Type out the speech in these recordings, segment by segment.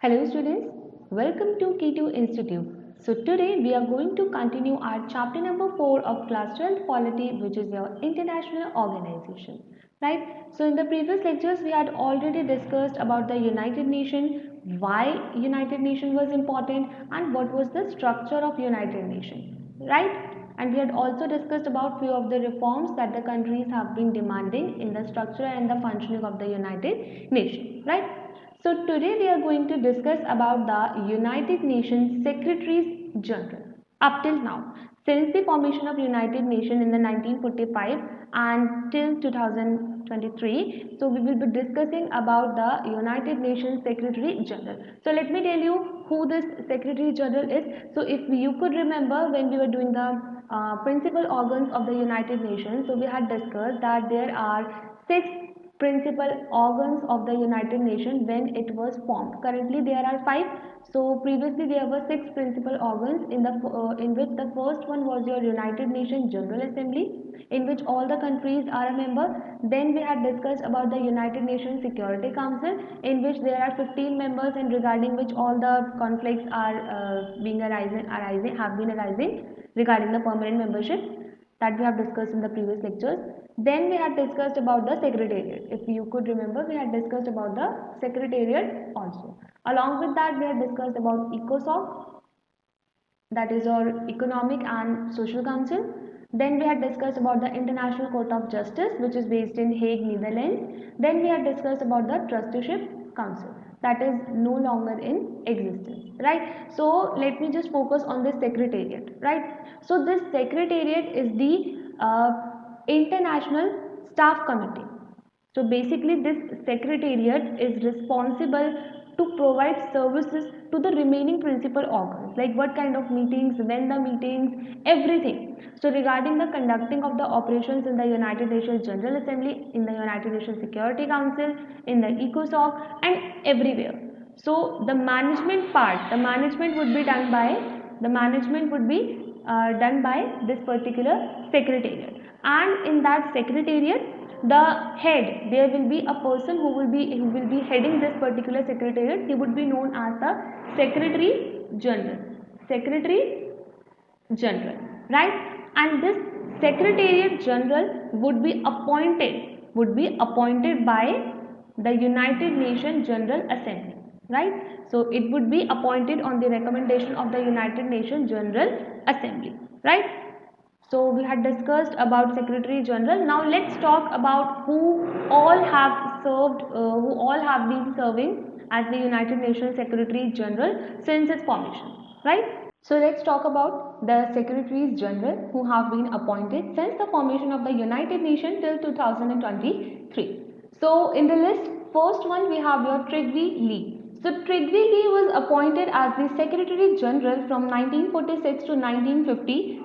Hello students, welcome to K2 Institute. So today we are going to continue our chapter number 4 of class 12 polity, which is your international organization. Right? So in the previous lectures we had already discussed about the United Nations, why United Nations was important and what was the structure of United Nations. Right? And we had also discussed about few of the reforms that the countries have been demanding in the structure and the functioning of the United Nations. Right? So today we are going to discuss about the United Nations Secretaries General. Up till now, since the formation of United Nations in the 1945 and till 2023, so we will be discussing about the United Nations Secretary General. So let me tell you who this Secretary General is. So if you could remember when we were doing the principal organs of the United Nations, so we had discussed that there are six principal organs of the United Nations when it was formed. Currently there are five. So previously there were six principal organs in which the first one was your United Nations General Assembly, in which all the countries are a member. Then we had discussed about the United Nations Security Council, in which there are 15 members and regarding which all the conflicts are have been arising regarding the permanent membership that we have discussed in the previous lectures. Then we had discussed about the Secretariat. If you could remember, we had discussed about the Secretariat also. Along with that, we had discussed about ECOSOC, that is our Economic and Social Council. Then we had discussed about the International Court of Justice, which is based in Hague, Netherlands. Then we had discussed about the Trusteeship Council, that is no longer in existence, right? So let me just focus on this Secretariat, right? So this Secretariat is the International Staff Committee. So basically this Secretariat is responsible to provide services to the remaining principal organs, like what kind of meetings, when the meetings, everything. So regarding the conducting of the operations in the United Nations General Assembly, in the United Nations Security Council, in the ECOSOC and everywhere. So the management part, the management would be done by this particular secretariat, and in that secretariat the head, there will be a person who will be heading this particular secretariat. He would be known as the Secretary General. Secretary General, right? And this Secretariat General would be appointed by the United Nations General Assembly, right? So it would be appointed on the recommendation of the United Nations General Assembly, right? So we had discussed about Secretary General. Now let's talk about who all have been serving as the United Nations Secretary General since its formation, right? So let's talk about the Secretaries General who have been appointed since the formation of the United Nations till 2023. So in the list, first one we have your Trygve Lie. So Trygve Lie was appointed as the Secretary General from 1946 to 1952.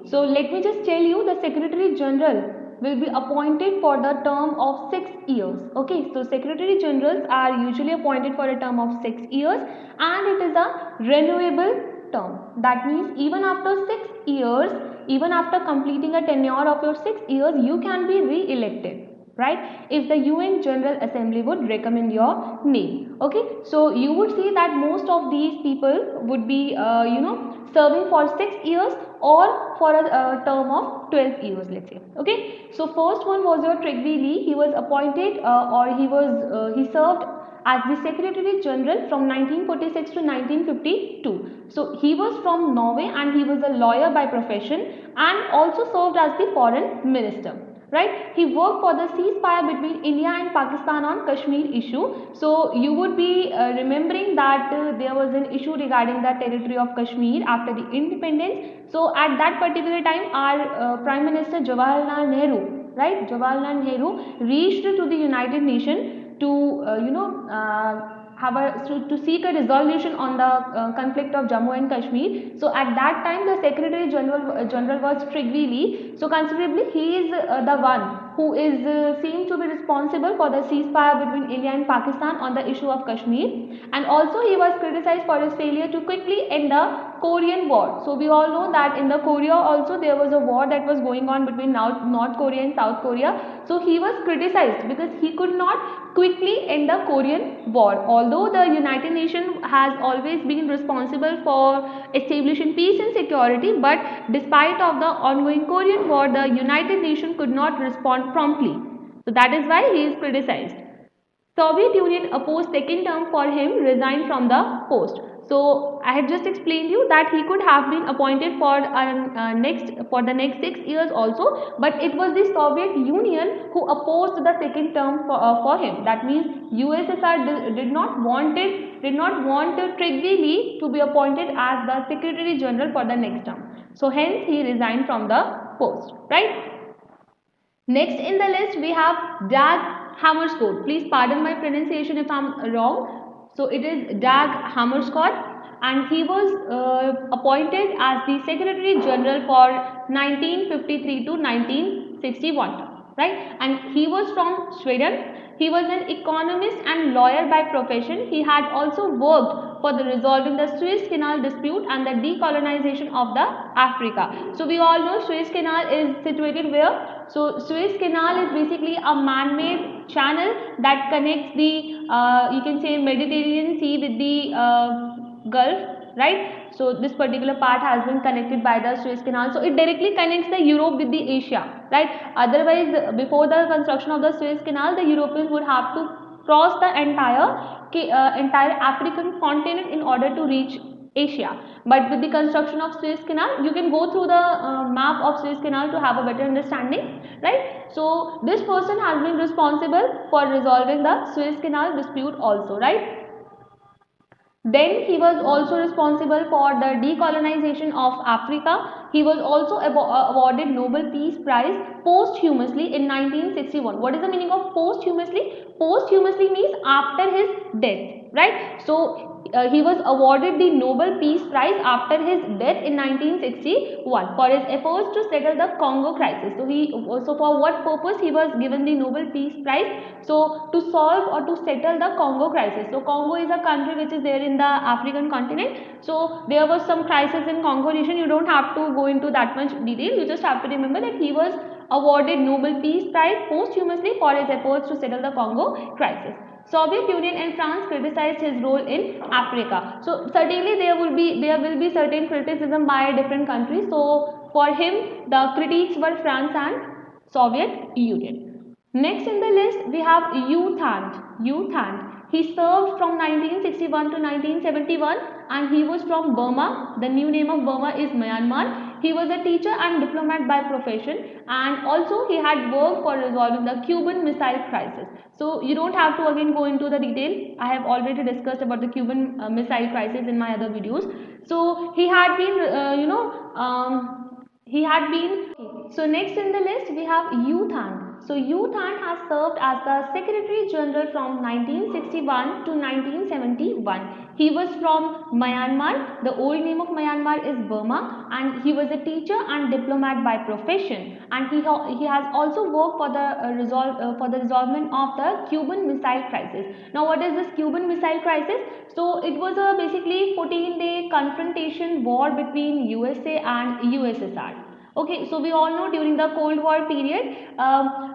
So let me just tell you, the Secretary General will be appointed for the term of 6 years. Okay, so Secretary Generals are usually appointed for a term of 6 years and it is a renewable term. That means even after 6 years, even after completing a tenure of your 6 years, you can be re-elected, right, if the UN General Assembly would recommend your name. Okay, so you would see that most of these people would be serving for 6 years or for a term of 12 years, let's say. Okay, so first one was your Trygve Lie. He was appointed he served as the Secretary General from 1946 to 1952. So he was from Norway and he was a lawyer by profession and also served as the foreign minister, right? He worked for the ceasefire between India and Pakistan on Kashmir issue. So you would be remembering that there was an issue regarding the territory of Kashmir after the independence. So at that particular time our Prime Minister Jawaharlal Nehru, right, Jawaharlal Nehru reached to the United Nations to to seek a resolution on the conflict of Jammu and Kashmir. So at that time the Secretary General was Trygve Lie. So considerably he is the one who is seen to be responsible for the ceasefire between India and Pakistan on the issue of Kashmir, and also he was criticized for his failure to quickly end the Korean War. So we all know that in the Korea also there was a war that was going on between North Korea and South Korea. So he was criticized because he could not quickly end the Korean War. Although the United Nations has always been responsible for establishing peace and security, but despite of the ongoing Korean War, the United Nations could not respond promptly. So that is why he is criticized. Soviet Union opposed second term for him, resigned from the post. So I have just explained you that he could have been appointed for the next 6 years also, but it was the Soviet Union who opposed the second term for him. That means USSR did not want Trygve Lie to be appointed as the Secretary General for the next term. So hence he resigned from the post, right? Next in the list we have Dag Hammarskjöld. Please pardon my pronunciation if I am wrong. So it is Dag Hammarskjöld, and he was appointed as the Secretary General for 1953 to 1961. Right, and he was from Sweden. He was an economist and lawyer by profession. He had also worked for the resolving the Suez Canal dispute and the decolonization of the Africa. So we all know Suez Canal is situated where? So Suez Canal is basically a man-made channel that connects the you can say Mediterranean Sea with the Gulf, right? So this particular part has been connected by the Suez Canal. So it directly connects the Europe with the Asia, right? Otherwise, before the construction of the Suez Canal, the Europeans would have to cross the entire African continent in order to reach Asia. But with the construction of Suez Canal, you can go through the map of Suez Canal to have a better understanding, right? So this person has been responsible for resolving the Suez Canal dispute also, right? Then he was also responsible for the decolonization of Africa. He was also awarded Nobel Peace Prize posthumously in 1961. What is the meaning of posthumously? Posthumously means after his death, right? So he was awarded the Nobel Peace Prize after his death in 1961 for his efforts to settle the Congo crisis. So for what purpose he was given the Nobel Peace Prize? So to solve or to settle the Congo crisis. So Congo is a country which is there in the African continent. So there was some crisis in Congo region. You don't have to go into that much detail. You just have to remember that he was awarded Nobel Peace Prize posthumously for his efforts to settle the Congo crisis. Soviet Union and France criticized his role in Africa. So certainly there will be certain criticism by different countries. So for him the critiques were France and Soviet Union. Next in the list we have U Thant. U Thant. He served from 1961 to 1971 and he was from Burma. The new name of Burma is Myanmar. He was a teacher and diplomat by profession, and also he had worked for resolving the Cuban Missile Crisis. So you don't have to again go into the detail. I have already discussed about the Cuban Missile Crisis in my other videos. So he had been, So next in the list we have U Thant. So U Thant has served as the Secretary General from 1961 to 1971. He was from Myanmar. The old name of Myanmar is Burma, and he was a teacher and diplomat by profession. And he has also worked for the resolvement of the Cuban Missile Crisis. Now, what is this Cuban Missile Crisis? So it was a basically 14-day confrontation war between USA and USSR. Okay, so we all know during the Cold War period,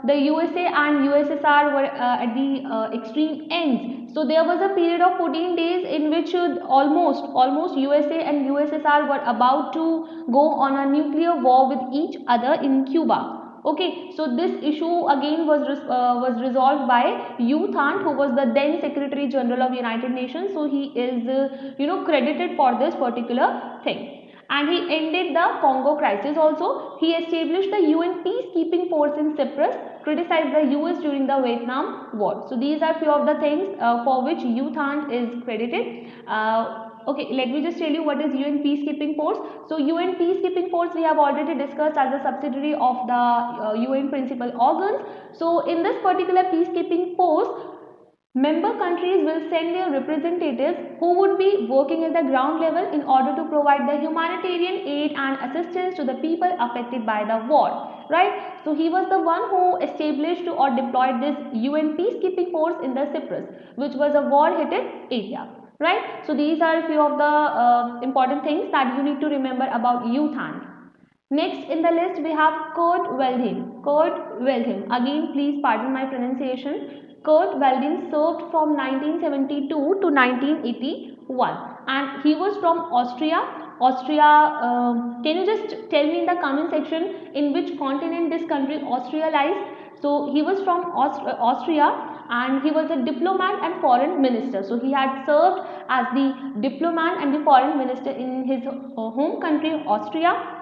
the USA and USSR were at the extreme ends. So there was a period of 14 days in which almost USA and USSR were about to go on a nuclear war with each other in Cuba. Okay, so this issue again was resolved by U Thant, who was the then Secretary General of United Nations. So he is credited for this particular thing. And he ended the Congo crisis also. He established the UN peacekeeping force in Cyprus, criticized the US during the Vietnam War. So these are few of the things for which U Thant is credited. Okay, let me just tell you what is UN peacekeeping force. So UN peacekeeping force we have already discussed as a subsidiary of the UN principal organs. So in this particular peacekeeping force, Member countries will send their representatives who would be working at the ground level in order to provide the humanitarian aid and assistance to the people affected by the war. Right? So he was the one who established or deployed this UN peacekeeping force in the Cyprus, which was a war-hit area. Right? So these are a few of the important things that you need to remember about Youthand. Next in the list we have Kurt Wildheim. Kurt Wildheim. Again, please pardon my pronunciation. Kurt Wildheim served from 1972 to 1981, and he was from Austria. Austria. Can you just tell me in the comment section in which continent this country Austria lies? So he was from Austria, and he was a diplomat and foreign minister. So he had served as the diplomat and the foreign minister in his home country Austria.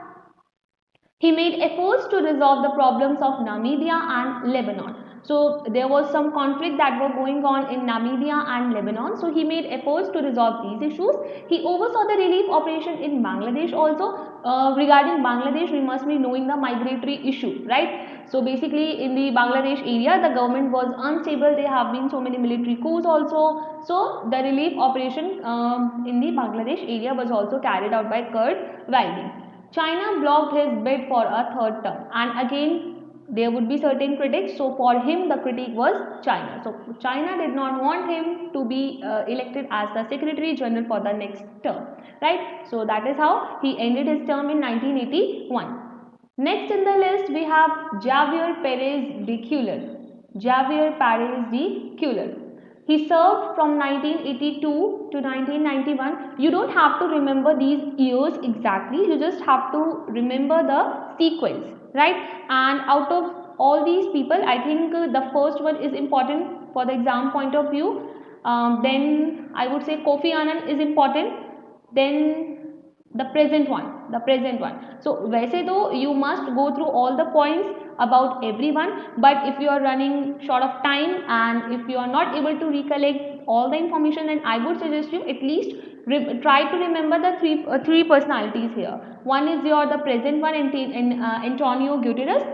He made efforts to resolve the problems of Namibia and Lebanon. So there was some conflict that were going on in Namibia and Lebanon. So he made efforts to resolve these issues. He oversaw the relief operation in Bangladesh also. Regarding Bangladesh, we must be knowing the migratory issue, right? So basically in the Bangladesh area, the government was unstable. There have been so many military coups also. So the relief operation in the Bangladesh area was also carried out by Kurt Wildheim. China blocked his bid for a third term, and again there would be certain critics. So for him the critique was China. So China did not want him to be elected as the Secretary General for the next term, right? So that is how he ended his term in 1981. Next in the list we have Javier Perez de Cuellar. Javier Perez de Cuellar. He served from 1982 to 1991. You don't have to remember these years exactly. You just have to remember the sequence, right? And out of all these people, I think the first one is important for the exam point of view. Then I would say Kofi Annan is important. Then the present one. So वैसे तो you must go through all the points about everyone, but if you are running short of time and if you are not able to recollect all the information, then I would suggest you at least try to remember the three personalities here. One is the present one, Antonio Guterres,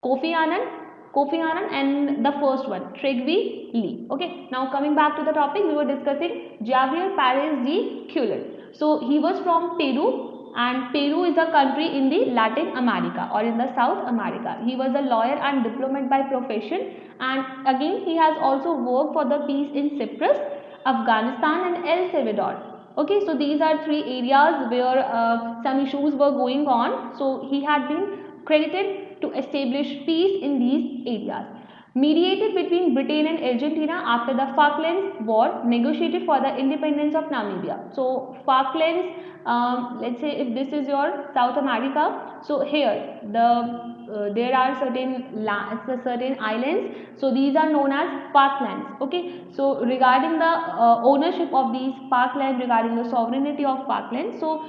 Kofi Annan, and the first one, Trygve Lie. Okay, now coming back to the topic, we were discussing Javier Perez de Cuellar. So he was from Peru, and Peru is a country in the Latin America or in the South America. He was a lawyer and diplomat by profession, and again he has also worked for the peace in Cyprus, Afghanistan, and El Salvador. Okay, so these are three areas where some issues were going on. So he had been credited to establish peace in these areas. Mediated between Britain and Argentina after the Falklands War, negotiated for the independence of Namibia. So Falklands, let's say if this is your South America, so here there are certain islands, so these are known as Falklands. Okay, so regarding the ownership of these Falklands, regarding the sovereignty of Falklands, so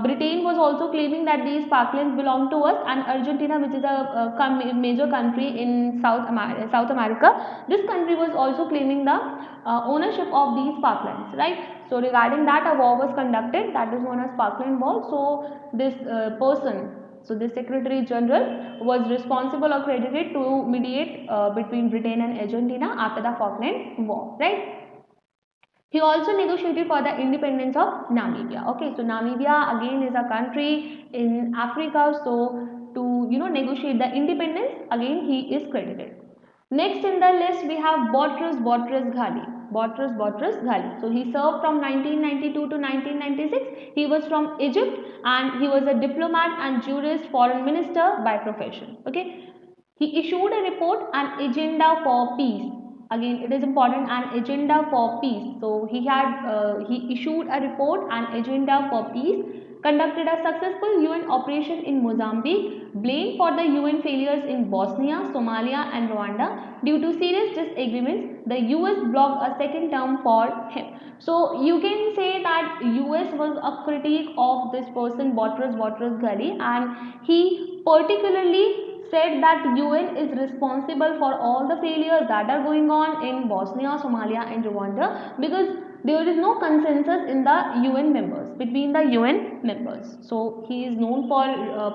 Britain was also claiming that these Falklands belong to us, and Argentina, which is a major country in South America, this country was also claiming the ownership of these Falklands, right? So regarding that, a war was conducted that is known as Falkland War. So this so the Secretary General was responsible or credited to mediate between Britain and Argentina after the Falkland War, right? He also negotiated for the independence of Namibia. Okay, so Namibia again is a country in Africa. So to negotiate the independence, again he is credited. Next in the list we have Boutros Ghali. Boutros Ghali. So he served from 1992 to 1996. He was from Egypt, and he was a diplomat and jurist, foreign minister by profession. Okay. He issued a report, An Agenda for Peace. Again, it is important, An Agenda for Peace. So he issued a report, An Agenda for Peace, conducted a successful UN operation in Mozambique, blamed for the UN failures in Bosnia, Somalia and Rwanda. Due to serious disagreements, the US blocked a second term for him. So you can say that US was a critique of this person, Boutros Ghali, and he particularly said that UN is responsible for all the failures that are going on in Bosnia, Somalia and Rwanda, because there is no consensus in the UN members, between the UN members. So he is known for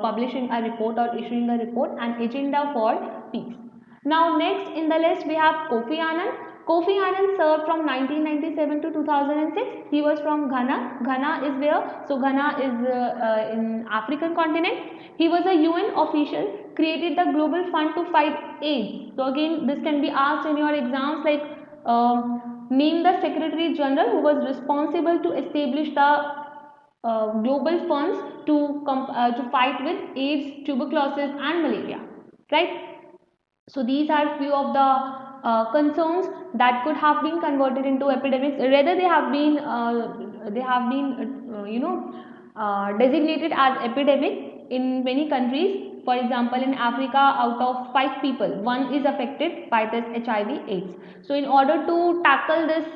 publishing a report or issuing a report, An Agenda for Peace. Now next in the list we have Kofi Annan. Kofi Annan served from 1997 to 2006. He was from Ghana. Ghana is where? So Ghana is in African continent. He was a UN official, created the Global Fund to fight AIDS. So again, this can be asked in your exams, like name the Secretary General who was responsible to establish the global funds to fight with AIDS, tuberculosis, and malaria. Right? So these are few of the concerns that could have been converted into epidemics. Rather, they have been designated as epidemic in many countries. For example, in Africa, out of 5 people, one is affected by this HIV/AIDS. So, in order to tackle this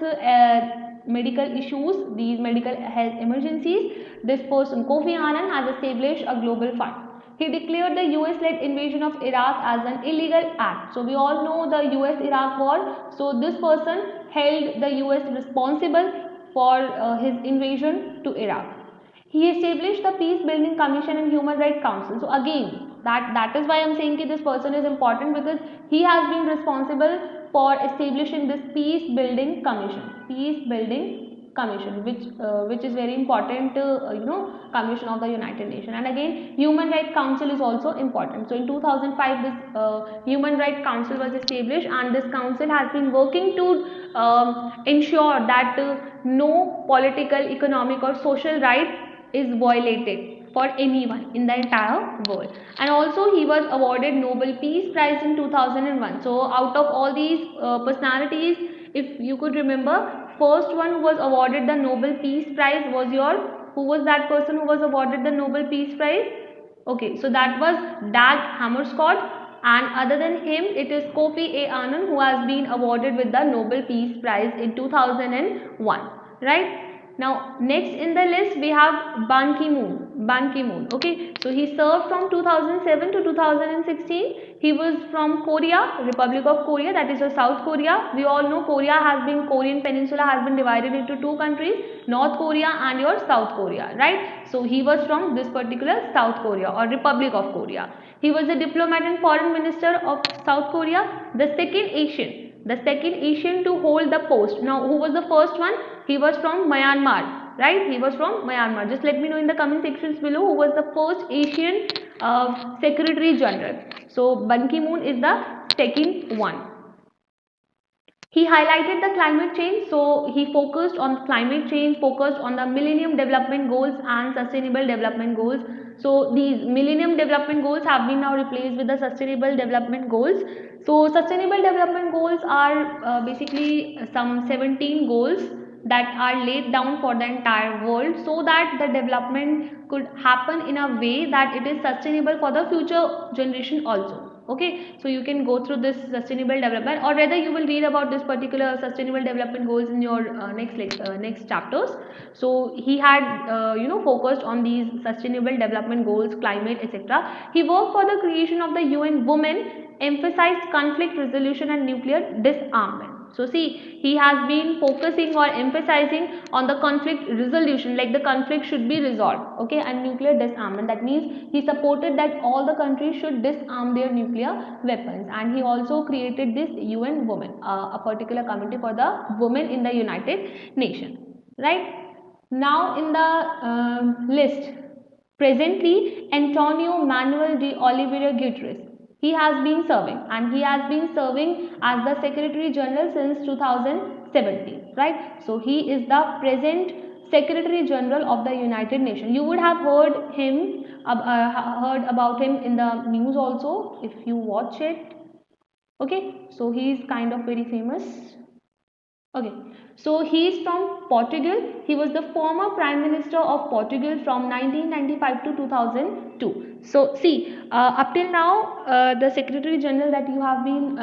medical issues, these medical health emergencies, this person Kofi Annan has established a global fund. He declared the US-led invasion of Iraq as an illegal act. So we all know the US-Iraq war. So this person held the US responsible for his invasion to Iraq. He established the Peace Building Commission and Human Rights Council. So again, that is why I am saying that this person is important, because he has been responsible for establishing this Peace Building Commission. Peace Building Commission, which is very important, commission of the United Nations. And again, Human Rights Council is also important. So in 2005, this Human Rights Council was established, and this council has been working to ensure that no political, economic, or social right is violated for anyone in the entire world. And also he was awarded Nobel Peace Prize in 2001. So out of all these personalities, if you could remember, first one who was awarded the Nobel Peace Prize was who was that person who was awarded the Nobel Peace Prize? Okay, so that was Dag Hammarskjöld, and other than him it is Kofi A. Annan who has been awarded with the Nobel Peace Prize in 2001, right? Now next in the list we have Ban Ki-moon. Ban Ki-moon, okay, so he served from 2007 to 2016. He was from Korea, Republic of Korea, that is South Korea. We all know Korean peninsula has been divided into two countries, North Korea and your South Korea, right? So he was from this particular South Korea or Republic of Korea. He was a diplomat and foreign minister of South Korea, the second Asian to hold the post. Now who was the first one? He was from Myanmar, right? He was from Myanmar. Just let me know in the comment sections below who was the first Asian Secretary General. So Ban Ki-moon is the second one. He highlighted the climate change, so he focused on climate change, focused on the Millennium Development Goals and Sustainable Development Goals. So these Millennium Development Goals have been now replaced with the Sustainable Development Goals. So Sustainable Development Goals are basically some 17 goals that are laid down for the entire world, so that the development could happen in a way that it is sustainable for the future generation also. Okay, so you can go through this sustainable development, or rather you will read about this particular sustainable development goals in your next chapters. So he had focused on these sustainable development goals, climate, etc. He worked for the creation of the UN Women, emphasized conflict resolution and nuclear disarmament. So see, he has been focusing or emphasizing on the conflict resolution, like the conflict should be resolved, okay, and nuclear disarmament. That means he supported that all the countries should disarm their nuclear weapons, and he also created this UN Women, a particular committee for the women in the United Nations, right? Now in the list, presently Antonio Manuel de Oliveira Gutierrez. He has been serving, and he has been serving as the Secretary General since 2017, right? So he is the present Secretary General of the United Nations. You would have heard about him in the news also if you watch it. Okay, so he is kind of very famous. Okay, so he is from Portugal. He was the former Prime Minister of Portugal from 1995 to 2002. So see, up till now, the Secretary General that you have been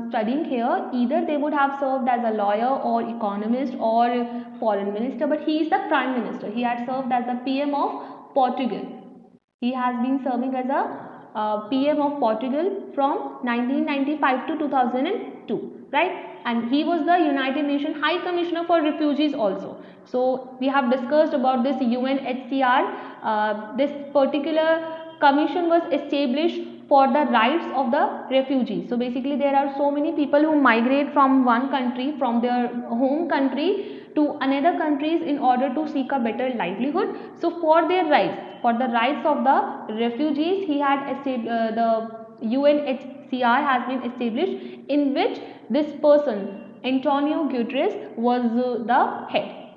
studying here, either they would have served as a lawyer or economist or foreign minister, but he is the Prime Minister. He had served as the PM of Portugal. He has been serving as a PM of Portugal from 1995 to 2002, right? And he was the United Nations High Commissioner for Refugees also. So we have discussed about this UNHCR. This particular commission was established for the rights of the refugees. So basically there are so many people who migrate from one country, from their home country to another countries in order to seek a better livelihood. So for their rights, for the rights of the refugees, he had the UNHCR has been established, in which this person Antonio Guterres was the head.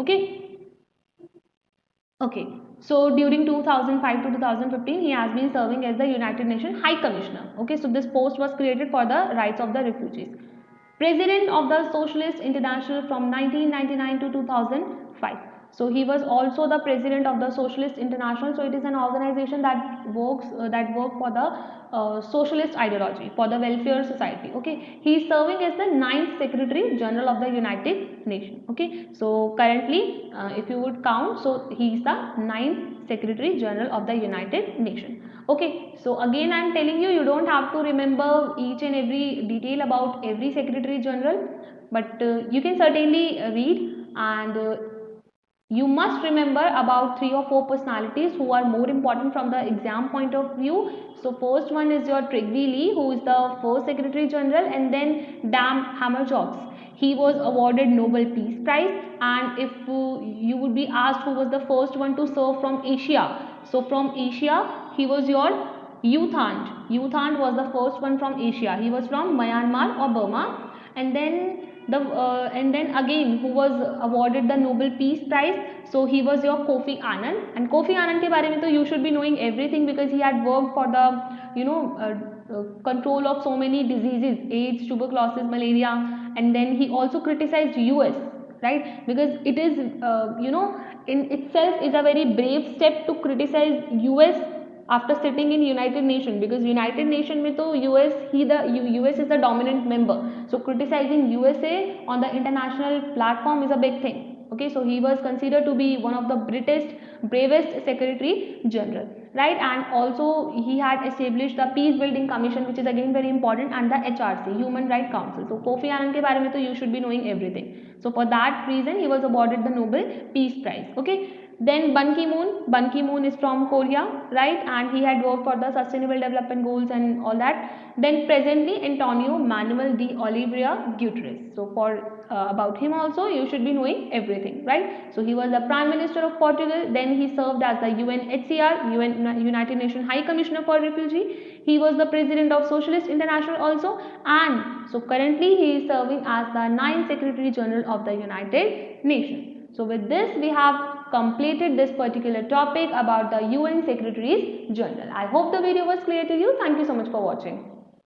Okay, so during 2005 to 2015, he has been serving as the United Nations High Commissioner. Okay, so this post was created for the rights of the refugees. President of the Socialist International from 1999 to 2005. So he was also the president of the Socialist International. So it is an organization that work for the socialist ideology, for the welfare society. Okay, he is serving as the ninth Secretary General of the United Nations. Okay, so currently, if you would count, so he is the ninth Secretary General of the United Nations. Okay, so again I am telling you, you don't have to remember each and every detail about every Secretary General, but you can certainly read, and you must remember about 3 or 4 personalities who are more important from the exam point of view. So first one is your Trygve Lie, who is the first Secretary General, and then Dam Hammarskjöld. He was awarded Nobel Peace Prize, and if you would be asked who was the first one to serve from Asia, so from Asia he was your U Thant. U Thant was the first one from Asia. He was from Myanmar or Burma, and then again who was awarded the Nobel Peace Prize, so he was your Kofi Annan. And Kofi Annan ke bare mein to you should be knowing everything, because he had worked for the control of so many diseases, AIDS, tuberculosis, malaria, and then he also criticized US, right? Because it is in itself is a very brave step to criticize US after sitting in United Nations, because United Nations mein to US is the dominant member, so criticizing USA on the international platform is a big thing. Okay, so he was considered to be one of the bravest Secretary General, right? And also he had established the Peace Building Commission, which is again very important, and the HRC, Human Rights Council. So Kofi Annan ke bare mein to you should be knowing everything. So for that reason he was awarded the Nobel Peace Prize. Okay, then Ban Ki-moon is from Korea, right? And he had worked for the Sustainable Development Goals and all that. Then presently Antonio Manuel de Oliveira Guterres. So for about him also you should be knowing everything, right? So he was the Prime Minister of Portugal. Then he served as the UNHCR, United Nations High Commissioner for Refugee. He was the President of Socialist International also, and so currently he is serving as the ninth Secretary General of the United Nations. So with this we have completed this particular topic about the UN Secretaries General. I hope the video was clear to you. Thank you so much for watching.